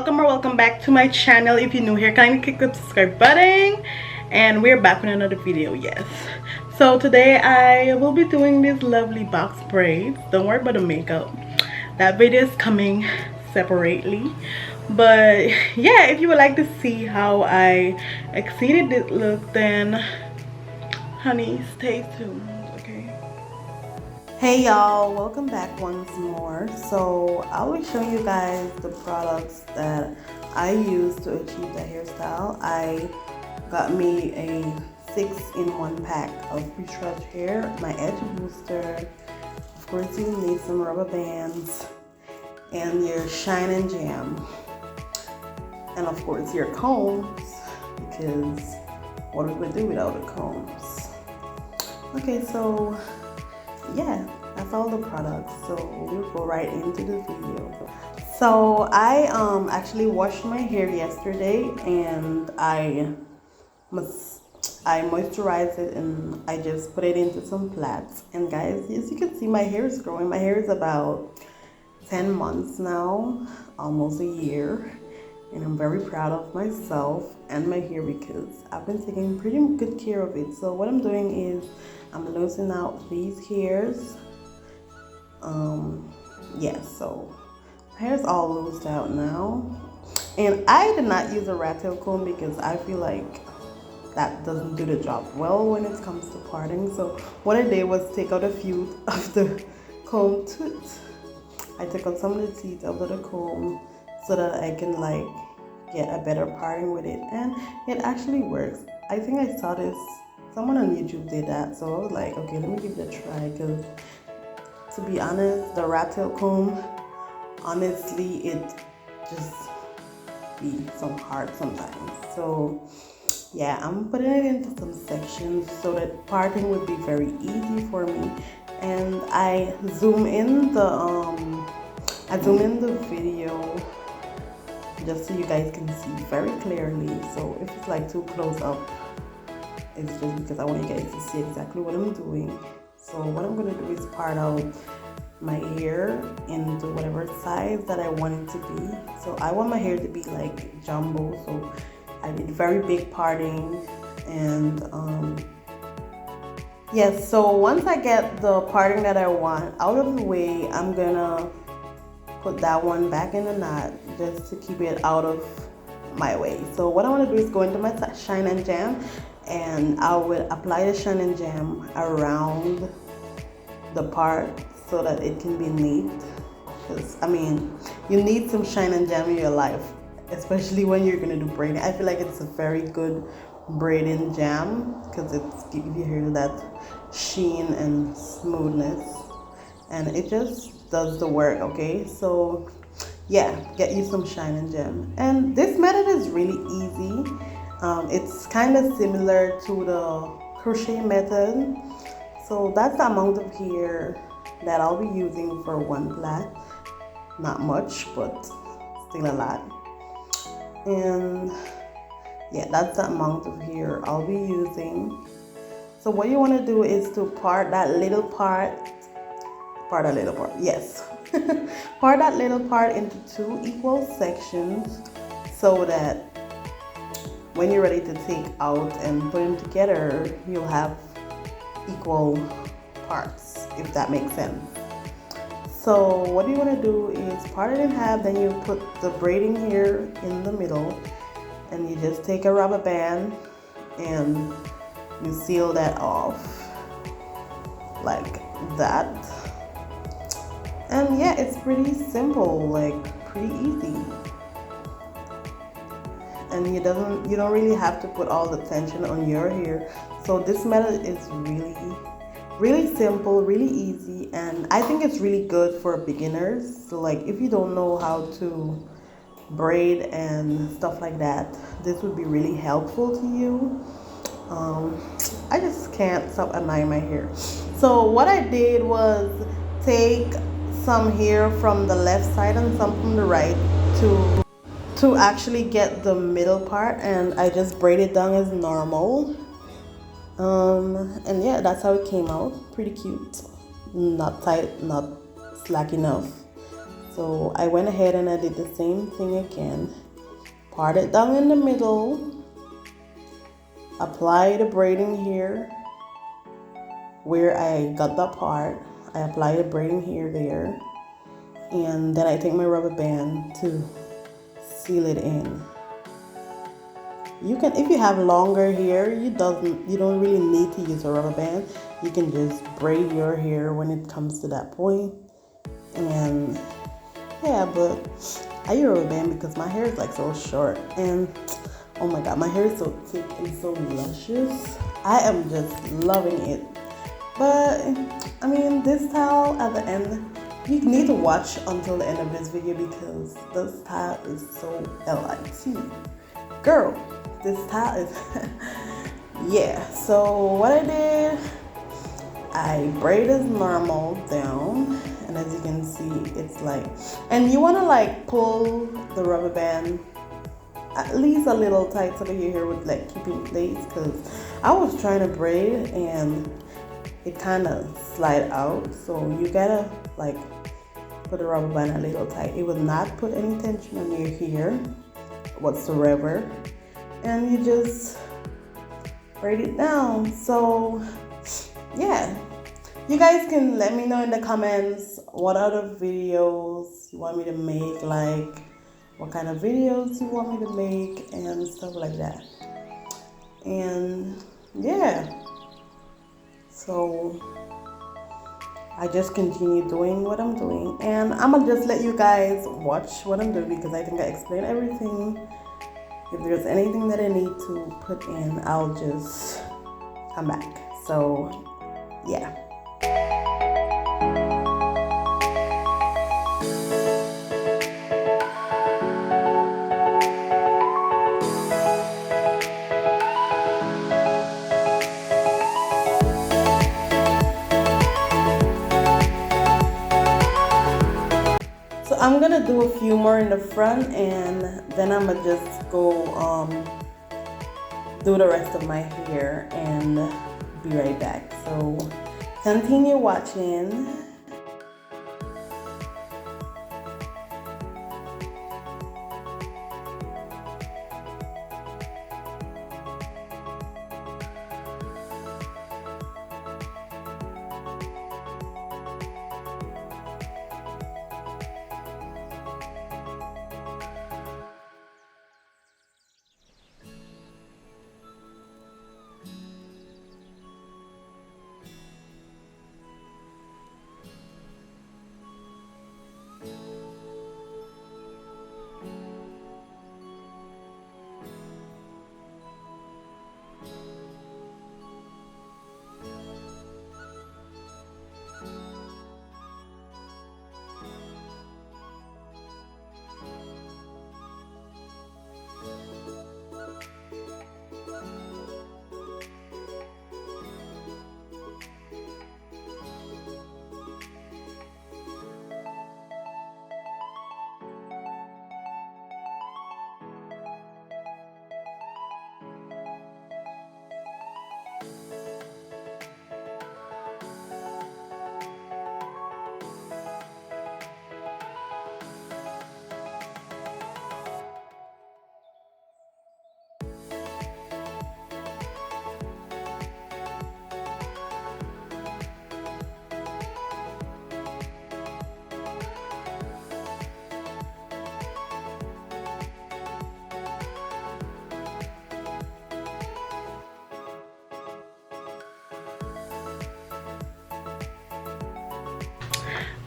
welcome or welcome back to my channel. If you're new here, kindly click the subscribe button, and we're back with another video. Yes, so today I will be doing these lovely box braids. Don't worry about the makeup, that video is coming separately. But yeah, if you would like to see how I exceeded this look, then honey, stay tuned. Okay. Hey y'all, welcome back once more. So I'll be showing you guys the products that I use to achieve the hairstyle. I got me a 6-in-1 pack of retouch hair, my edge booster, of course you need some rubber bands, and your shine and jam, and of course your combs, because what we would do without the combs. Okay, so yeah, that's all the products, so we'll go right into the video. So I actually washed my hair yesterday, and I moisturized it, and I just put it into some plaits. And guys, as you can see, my hair is growing. My hair is about 10 months now, almost a year, and I'm very proud of myself and my hair because I've been taking pretty good care of it. So what I'm doing is I'm loosening out these hairs. Yeah, so my hair is all loosed out now, and I did not use a rat tail comb because I feel like that doesn't do the job well when it comes to parting. So what I did was take out a few of the comb tooth. I took out some of the teeth out of the comb so that I can like get a better parting with it, and it actually works. I think I saw this, someone on YouTube did that, so I was like, okay, let me give it a try, because to be honest, the rat tail comb, honestly, it just be some hard sometimes. So yeah, I'm putting it into some sections so that parting would be very easy for me. And I zoom in the video just so you guys can see very clearly. So if it's like too close up, it's just because I want you guys to see exactly what I'm doing. So what I'm gonna do is part out my hair into whatever size that I want it to be. So I want my hair to be like jumbo, so I did very big parting. And yes, so once I get the parting that I want out of the way, I'm gonna put that one back in the knot just to keep it out of my way. So what I want to do is go into my shine and jam, and I will apply the shine and jam around the part so that it can be neat. Because I mean, you need some shine and jam in your life, especially when you're gonna do braiding. I feel like it's a very good braiding jam because it's give your hair that sheen and smoothness, and it just does the work. Okay, so yeah, get you some shine and gem, and this method is really easy. It's kind of similar to the crochet method. So that's the amount of hair that I'll be using for one plait. Not much, but still a lot. And yeah, that's the amount of hair I'll be using. So what you want to do is to part that little part, yes. Part that little part into 2 equal sections so that when you're ready to take out and put them together, you'll have equal parts, if that makes sense. So what you want to do is part it in half, then you put the braiding here in the middle, and you just take a rubber band and you seal that off like that. And yeah, it's pretty simple, like pretty easy. And you don't really have to put all the tension on your hair. So this method is really simple, really easy, and I think it's really good for beginners. So like if you don't know how to braid and stuff like that, this would be really helpful to you. I just can't stop admiring my hair. So what I did was take some hair from the left side and some from the right to actually get the middle part, and I just braided down as normal. And yeah, that's how it came out. Pretty cute, not tight, not slack enough. So I went ahead and I did the same thing again. Part it down in the middle. Apply the braiding here where I got that part. I apply the braiding here, there. And then I take my rubber band to seal it in. You can, if you have longer hair, you don't really need to use a rubber band. You can just braid your hair when it comes to that point. And yeah, but I use a rubber band because my hair is like so short, and oh my god, my hair is so thick and so luscious. I am just loving it. But I mean, this style at the end, you need to watch until the end of this video because the style is so LIT. Girl, this style is yeah. So what I did, I braided normal down, and as you can see, it's like, and you want to like pull the rubber band at least a little tight so that your hair would like keep in place, because I was trying to braid and it kind of slide out, so you gotta like put the rubber band a little tight. It will not put any tension on your hair whatsoever, and you just braid it down. So yeah, you guys can let me know in the comments what other videos you want me to make, like what kind of videos you want me to make and stuff like that. And yeah, so I just continue doing what I'm doing, and I'm gonna just let you guys watch what I'm doing because I think I explained everything. If there's anything that I need to put in, I'll just come back. So yeah. So I'm gonna do a few more in the front, and then I'm gonna just go do the rest of my hair and be right back. So continue watching.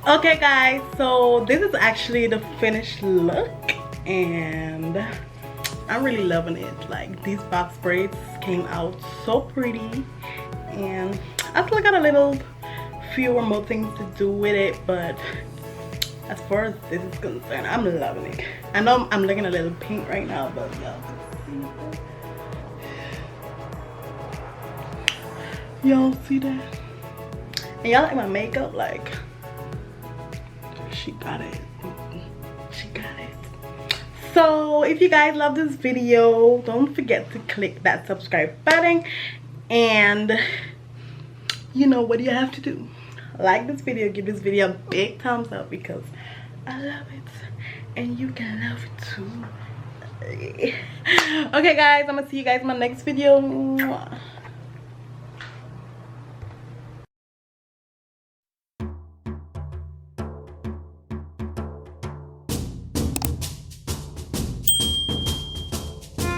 Okay guys, so this is actually the finished look, and I'm really loving it. Like, these box braids came out so pretty, and I still got a little few more things to do with it, but as far as this is concerned, I'm loving it. I know I'm looking a little pink right now, but y'all can see. Y'all see that? And y'all like my makeup? Like, she got it. She got it. So if you guys love this video, don't forget to click that subscribe button, and you know what you have to do. Like this video, give this video a big thumbs up, because I love it, and you can love it too. Okay guys, I'm gonna see you guys in my next video.